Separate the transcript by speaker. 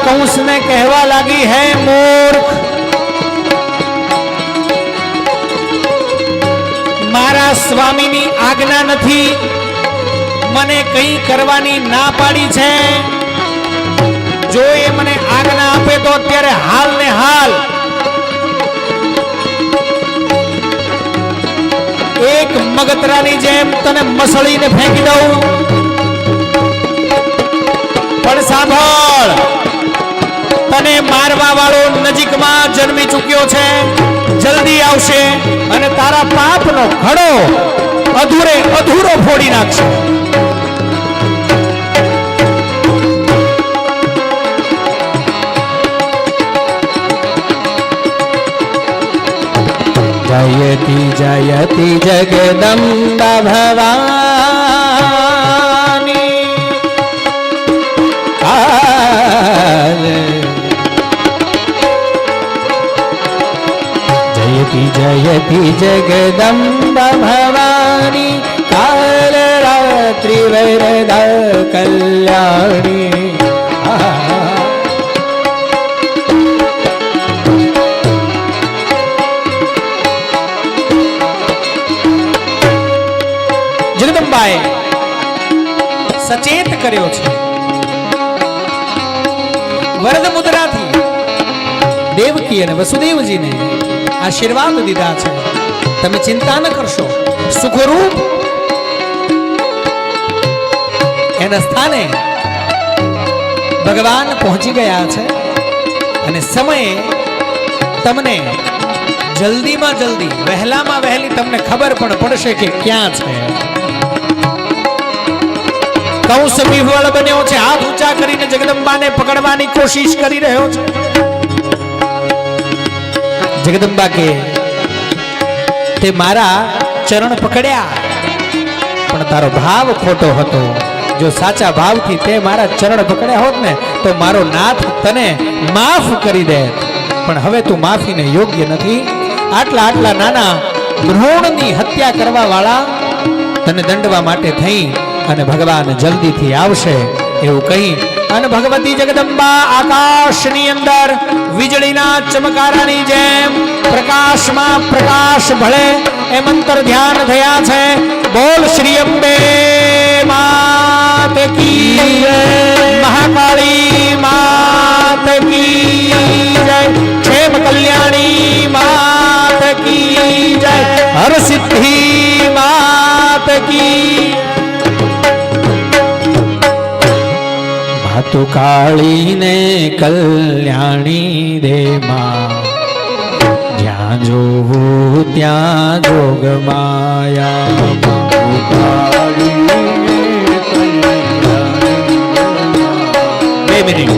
Speaker 1: कंस ने कहवा लगी है मूर्ख, मारा स्वामीनी आज्ञा नहीं, मने कई करवानी ना पाड़ी छे। जो ये मने आज्ञा आपे तो अत्यारे हाल ने हाल एक मगतरानी जेम तने मसळी ने फेंकी दऊं, पण सांभळ तने मारवा वाळो नजीक में जन्मी चूक्यो छे, जल्दी आवशे अने तारा पापनो घड़ो अधूरे अधूरो फोड़ी नाखशे। जयति जयति जगदम्बा भवानी, जयति जयति जगदम्बा भवानी, काल रात्रि वरदा कल्याणी। जगदम्बाए सचेत कर्यो छे, वरद मुद्रा थी देवकी अने वसुदेवजी ने आशीर्वाद दीधा छे। तमे चिंता न करशो, सुखरूप एना स्थाने भगवान पहुंची गया छे अने समय तमने जल्दी में जल्दी वहेला में वहेली तमने खबर पण पड़शे के क्या छे। कंस विह्वल बन्यो छे, हाथ ऊंचा करीने जगदंबा ने पकड़वानी कोशिश करी रह्यो छे। जगदंबा के ते मारा चरण पकड़्या पण तारो भाव खोटो हतो। जो साचा भाव थी ते मारा चरण पकड़्या होत ने तो मारो नाथ तने माफ करी दे, पण हवे तू माफी ने योग्य नथी। आटला आटला नाना भ्रूणनी हत्या करवा वाला तने दंडवा माटे थई अने भगवान जल्दी थी आवशे एवं कही अने भगवती जगदंबा आकाशनी अंदर वीजळीना चमकारानी जेम प्रकाश में प्रकाश भळे ए मंत्र ध्यान थया छे। बोल श्री अंबे मात की जय, महाकाली मात की जय, क्षेम कल्याणी मात की जय, हर सिद्धि मात की। तू काली ने कल्याणी दे मां, ज्यां जोवू त्यां जोग माया। बे मिनिट